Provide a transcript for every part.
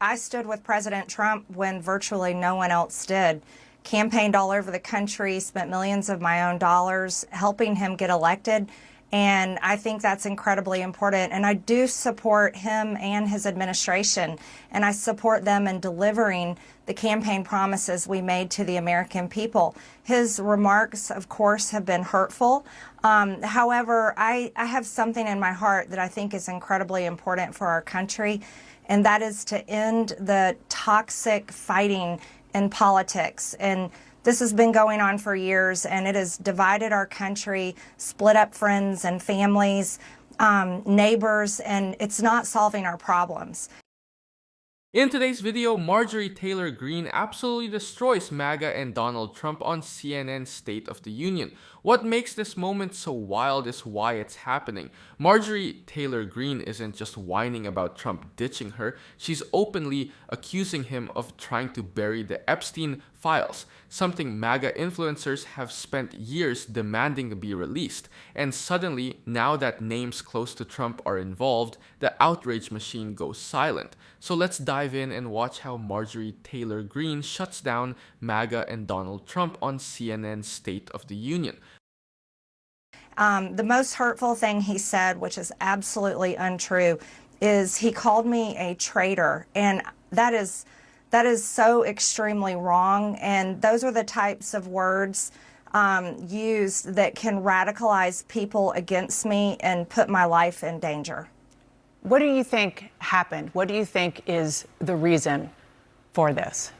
I stood with President Trump when virtually no one else did. Campaigned all over the country, spent millions of my own dollars helping him get elected. And I think that's incredibly important. And I do support him and his administration. And I support them in delivering the campaign promises we made to the American people. His remarks, of course, have been hurtful. However, I have something in my heart that I think is incredibly important for our country, and that is to end the toxic fighting in politics. And this has been going on for years, and it has divided our country, split up friends and families, neighbors, and it's not solving our problems. In today's video, Marjorie Taylor Greene absolutely destroys MAGA and Donald Trump on CNN's State of the Union. What makes this moment so wild is why it's happening. Marjorie Taylor Greene isn't just whining about Trump ditching her, she's openly accusing him of trying to bury the Epstein files, something MAGA influencers have spent years demanding to be released. And suddenly, now that names close to Trump are involved, the outrage machine goes silent. So let's dive in and watch how Marjorie Taylor Greene shuts down MAGA and Donald Trump on CNN's State of the Union. The most hurtful thing he said, which is absolutely untrue, is he called me a traitor. And that is so extremely wrong. And those are the types of words used that can radicalize people against me and put my life in danger. What do you think happened? What do you think is the reason for this?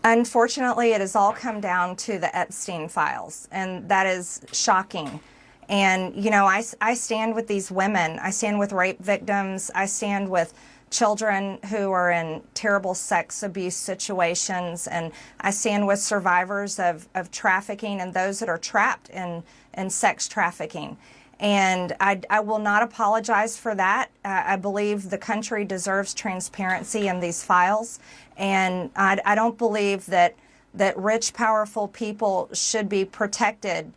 Unfortunately, it has all come down to the Epstein files, and that is shocking. And, you know, I stand with these women. I stand with rape victims. I stand with children who are in terrible sex abuse situations. And I stand with survivors of trafficking and those that are trapped in sex trafficking. And I will not apologize for that. I believe the country deserves transparency in these files. And I don't believe that rich, powerful people should be protected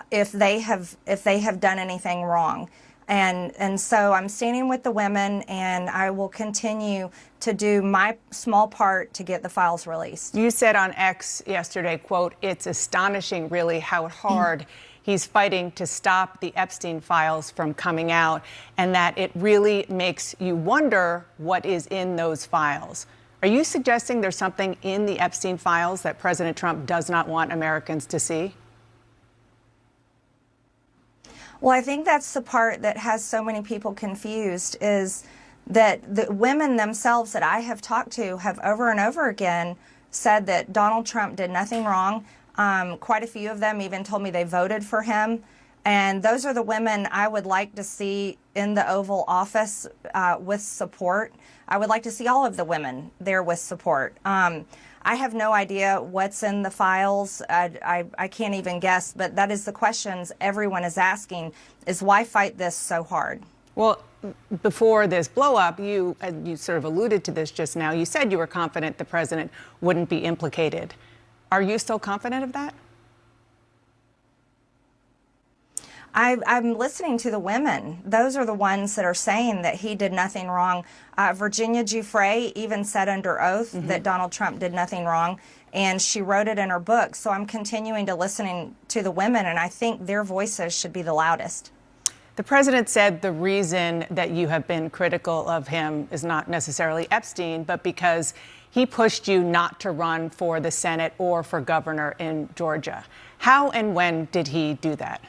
if they have done anything wrong. And so I'm standing with the women, and I will continue to do my small part to get the files released. You said on X yesterday, quote, "It's astonishing really how hard he's fighting to stop the Epstein files from coming out, and that it really makes you wonder what is in those files." Are you suggesting there's something in the Epstein files that President Trump does not want Americans to see? Well, I think that's the part that has so many people confused, is that the women themselves that I have talked to have over and over again said that Donald Trump did nothing wrong. Quite a few of them even told me they voted for him. And those are the women I would like to see in the Oval Office with support. I would like to see all of the women there with support. I have no idea what's in the files. I can't even guess, but that is the questions everyone is asking, is why fight this so hard? Well, before this blow up, you sort of alluded to this just now. You said you were confident the president wouldn't be implicated. Are you still confident of that? I'm listening to the women. Those are the ones that are saying that he did nothing wrong. Virginia Giuffre even said under oath that Donald Trump did nothing wrong, and she wrote it in her book. So I'm continuing to listen to the women, and I think their voices should be the loudest. The president said the reason that you have been critical of him is not necessarily Epstein, but because he pushed you not to run for the Senate or for governor in Georgia. How and when did he do that?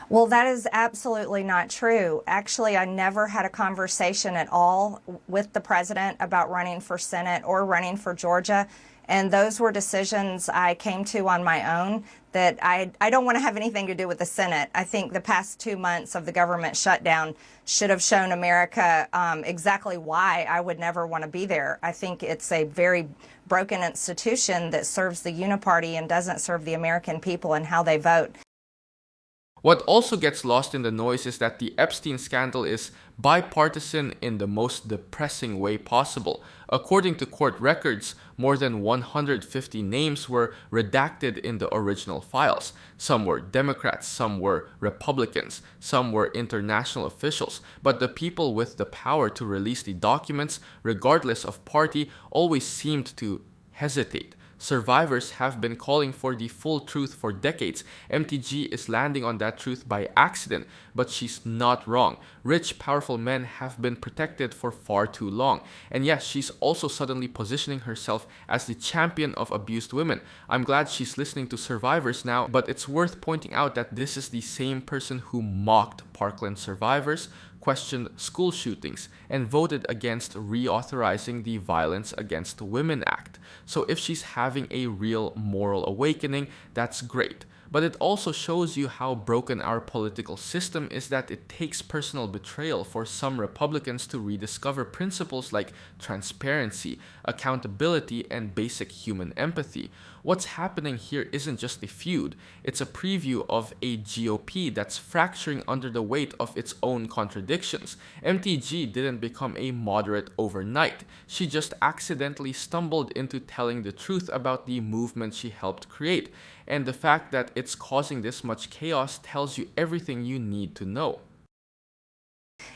Well, that is absolutely not true. Actually, I never had a conversation at all with the president about running for Senate or running for Georgia. And those were decisions I came to on my own, that I don't want to have anything to do with the Senate. I think the past 2 months of the government shutdown should have shown America exactly why I would never want to be there. I think it's a very broken institution that serves the uniparty and doesn't serve the American people and how they vote. What also gets lost in the noise is that the Epstein scandal is bipartisan in the most depressing way possible. According to court records, more than 150 names were redacted in the original files. Some were Democrats, some were Republicans, some were international officials. But the people with the power to release the documents, regardless of party, always seemed to hesitate. Survivors have been calling for the full truth for decades. MTG is landing on that truth by accident, but she's not wrong. Rich, powerful men have been protected for far too long. And yes, she's also suddenly positioning herself as the champion of abused women. I'm glad she's listening to survivors now, but it's worth pointing out that this is the same person who mocked Parkland survivors, questioned school shootings, and voted against reauthorizing the Violence Against Women Act. So if she's having a real moral awakening, that's great. But it also shows you how broken our political system is, that it takes personal betrayal for some Republicans to rediscover principles like transparency, accountability, and basic human empathy. What's happening here isn't just a feud, it's a preview of a GOP that's fracturing under the weight of its own contradictions. MTG didn't become a moderate overnight. She just accidentally stumbled into telling the truth about the movement she helped create. And the fact that it's causing this much chaos tells you everything you need to know.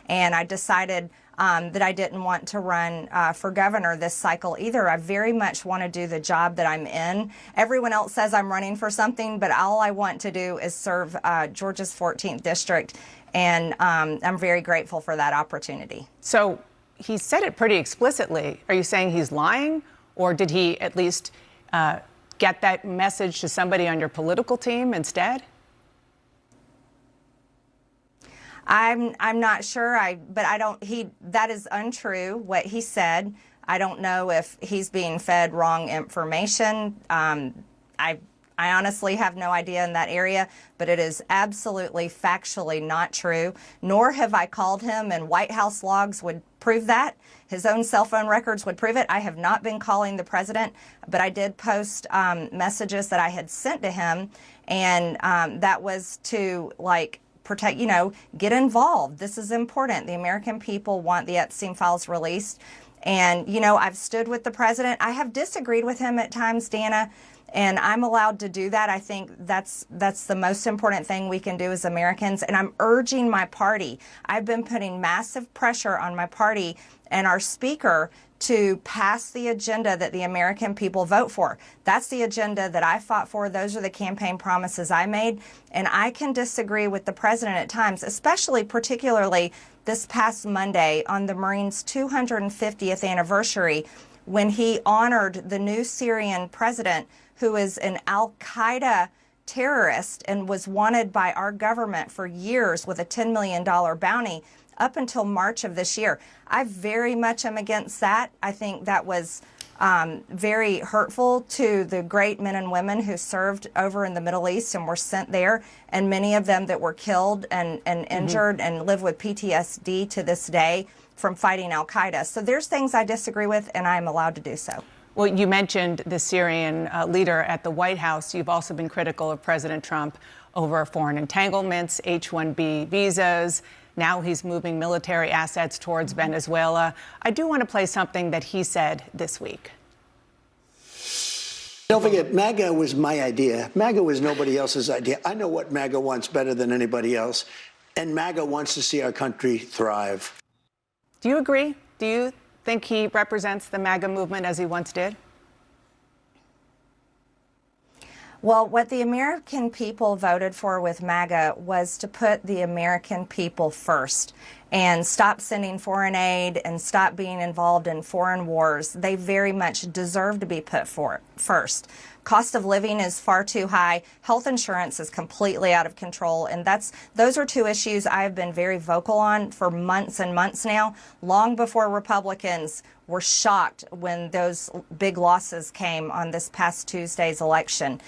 And I decided that I didn't want to run for governor this cycle either. I very much want to do the job that I'm in. Everyone else says I'm running for something, but all I want to do is serve Georgia's 14th district, and I'm very grateful for that opportunity. So he said it pretty explicitly. Are you saying he's lying, or did he at least get that message to somebody on your political team instead? I'm not sure. But I don't. That is untrue what he said. I don't know if he's being fed wrong information. I honestly have no idea in that area, but it is absolutely factually not true. Nor have I called him, and White House logs would prove that. His own cell phone records would prove it. I have not been calling the president, but I did post messages that I had sent to him, and that was to protect, get involved. This is important. The American people want the Epstein files released. And, I've stood with the president. I have disagreed with him at times, Dana, and I'm allowed to do that. I think that's the most important thing we can do as Americans. And I'm urging my party. I've been putting massive pressure on my party and our speaker to pass the agenda that the American people vote for. That's the agenda that I fought for. Those are the campaign promises I made. And I can disagree with the president at times, particularly this past Monday on the Marines' 250th anniversary, when he honored the new Syrian president, who is an Al-Qaeda terrorist and was wanted by our government for years with a $10 million bounty up until March of this year. I very much am against that. I think that was very hurtful to the great men and women who served over in the Middle East and were sent there, and many of them that were killed and injured and live with PTSD to this day from fighting Al-Qaeda. So there's things I disagree with, and I'm allowed to do so. Well, you mentioned the Syrian leader at the White House. You've also been critical of President Trump over foreign entanglements, H-1B visas. Now he's moving military assets towards Venezuela. I do want to play something that he said this week. Don't forget, MAGA was my idea. MAGA was nobody else's idea. I know what MAGA wants better than anybody else, and MAGA wants to see our country thrive. Do you agree? Do you think he represents the MAGA movement as he once did? Well, what the American people voted for with MAGA was to put the American people first and stop sending foreign aid and stop being involved in foreign wars. They very much deserve to be put first. Cost of living is far too high. Health insurance is completely out of control. And those are two issues I have been very vocal on for months and months now, long before Republicans were shocked when those big losses came on this past Tuesday's election.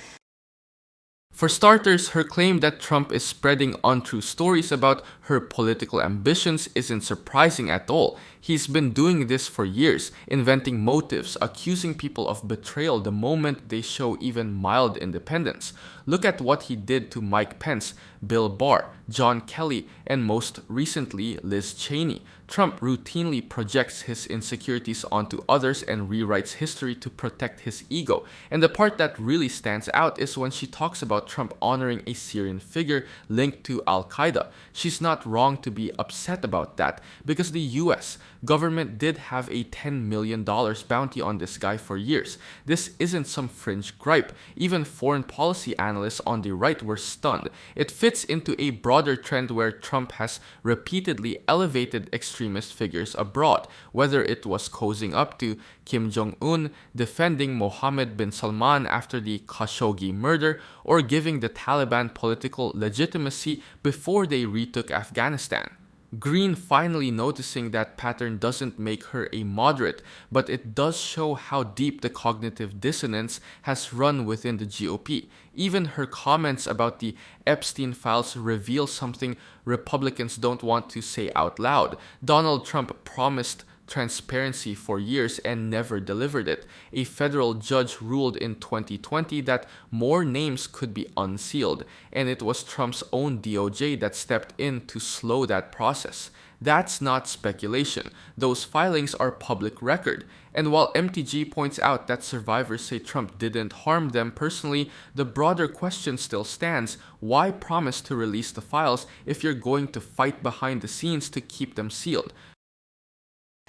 For starters, her claim that Trump is spreading untrue stories about her political ambitions isn't surprising at all. He's been doing this for years, inventing motives, accusing people of betrayal the moment they show even mild independence. Look at what he did to Mike Pence, Bill Barr, John Kelly, and most recently, Liz Cheney. Trump routinely projects his insecurities onto others and rewrites history to protect his ego. And the part that really stands out is when she talks about Trump honoring a Syrian figure linked to Al-Qaeda. She's not wrong to be upset about that, because the US government did have a $10 million bounty on this guy for years. This isn't some fringe gripe. Even foreign policy analysts on the right were stunned. It fits into a broader trend where Trump has repeatedly elevated extremist figures abroad, whether it was cozying up to Kim Jong-un, defending Mohammed bin Salman after the Khashoggi murder, or giving the Taliban political legitimacy before they retook Afghanistan. Greene finally noticing that pattern doesn't make her a moderate, but it does show how deep the cognitive dissonance has run within the GOP. Even her comments about the Epstein files reveal something Republicans don't want to say out loud. Donald Trump promised transparency for years and never delivered it. A federal judge ruled in 2020 that more names could be unsealed, and it was Trump's own DOJ that stepped in to slow that process. That's not speculation. Those filings are public record. And while MTG points out that survivors say Trump didn't harm them personally, the broader question still stands. Why promise to release the files if you're going to fight behind the scenes to keep them sealed?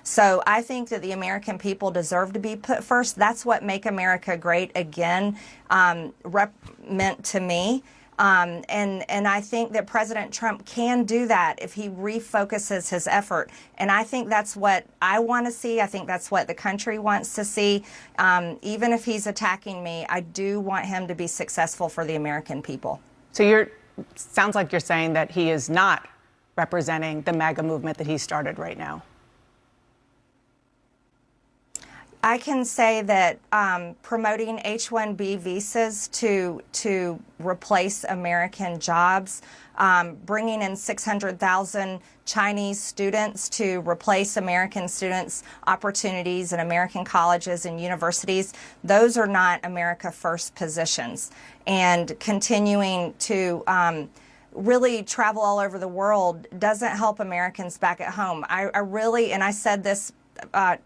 So I think that the American people deserve to be put first. That's what Make America Great Again meant to me. And I think that President Trump can do that if he refocuses his effort. And I think that's what I want to see. I think that's what the country wants to see. Even if he's attacking me, I do want him to be successful for the American people. So sounds like you're saying that he is not representing the MAGA movement that he started right now. I can say that promoting H-1B visas to replace American jobs, bringing in 600,000 Chinese students to replace American students' opportunities in American colleges and universities, those are not America First positions. And continuing to really travel all over the world doesn't help Americans back at home. I really, and I said this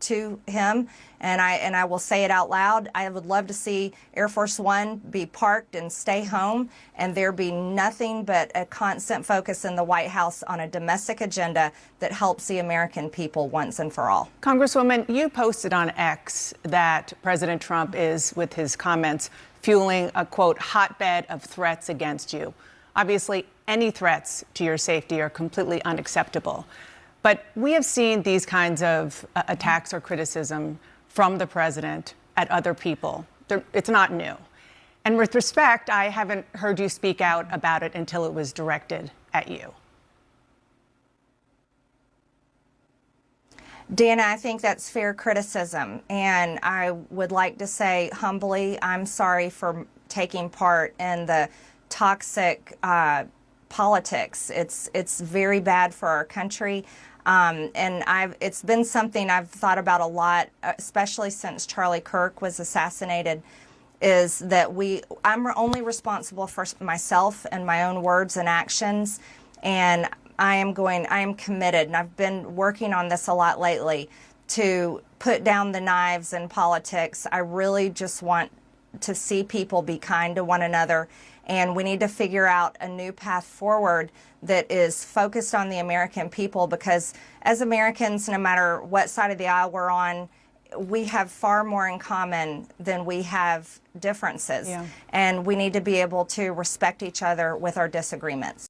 to him, and I will say it out loud, I would love to see Air Force One be parked and stay home, and there be nothing but a constant focus in the White House on a domestic agenda that helps the American people once and for all. Congresswoman, you posted on X that President Trump is, with his comments, fueling a, quote, hotbed of threats against you. Obviously, any threats to your safety are completely unacceptable. But we have seen these kinds of attacks or criticism from the president at other people. It's not new. And with respect, I haven't heard you speak out about it until it was directed at you. Dana, I think that's fair criticism. And I would like to say humbly, I'm sorry for taking part in the toxic politics. It's very bad for our country. And it's been something I've thought about a lot, especially since Charlie Kirk was assassinated, is that I'm only responsible for myself and my own words and actions. And I am committed, and I've been working on this a lot lately, to put down the knives in politics. I really just want to see people be kind to one another. And we need to figure out a new path forward that is focused on the American people, because as Americans, no matter what side of the aisle we're on, we have far more in common than we have differences. Yeah. And we need to be able to respect each other with our disagreements.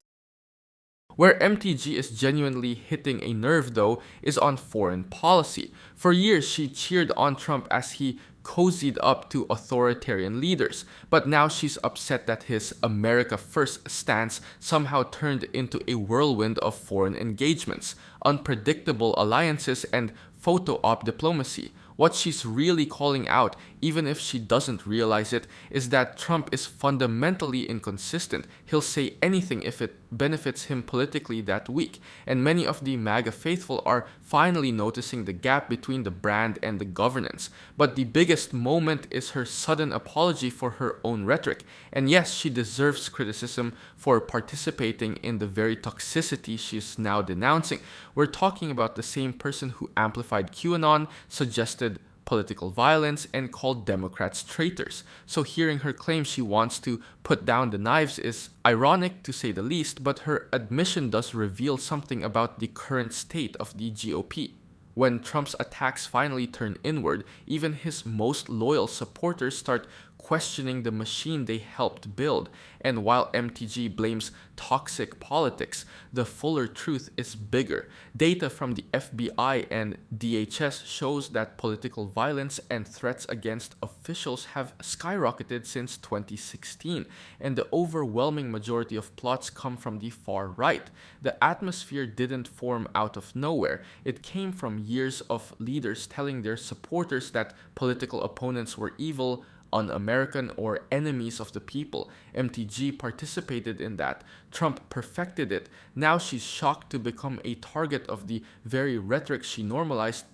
Where MTG is genuinely hitting a nerve, though, is on foreign policy. For years, she cheered on Trump as he cozied up to authoritarian leaders, but now she's upset that his America First stance somehow turned into a whirlwind of foreign engagements, unpredictable alliances, and photo op diplomacy. What she's really calling out, even if she doesn't realize it, is that Trump is fundamentally inconsistent. He'll say anything if it benefits him politically that week. And many of the MAGA faithful are finally noticing the gap between the brand and the governance. But the biggest moment is her sudden apology for her own rhetoric. And yes, she deserves criticism for participating in the very toxicity she's now denouncing. We're talking about the same person who amplified QAnon, suggested political violence, and called Democrats traitors. So hearing her claim she wants to put down the knives is ironic to say the least, but her admission does reveal something about the current state of the GOP. When Trump's attacks finally turn inward, even his most loyal supporters start questioning the machine they helped build. And while MTG blames toxic politics, the fuller truth is bigger. Data from the FBI and DHS shows that political violence and threats against officials have skyrocketed since 2016, and the overwhelming majority of plots come from the far right. The atmosphere didn't form out of nowhere. It came from years of leaders telling their supporters that political opponents were evil, un-American, or enemies of the people. MTG participated in that. Trump perfected it. Now she's shocked to become a target of the very rhetoric she normalized.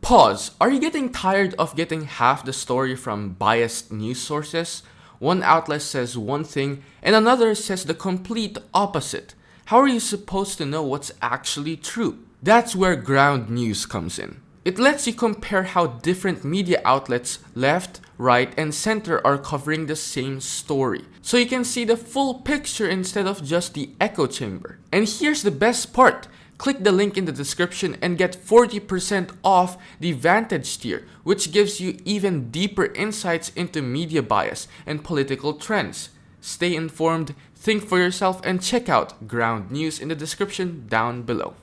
Pause. Are you getting tired of getting half the story from biased news sources? One outlet says one thing and another says the complete opposite. How are you supposed to know what's actually true? That's where ground news comes in. It lets you compare how different media outlets, left, right, and center, are covering the same story. So you can see the full picture instead of just the echo chamber. And here's the best part. Click the link in the description and get 40% off the Vantage tier, which gives you even deeper insights into media bias and political trends. Stay informed, think for yourself, and check out ground news in the description down below.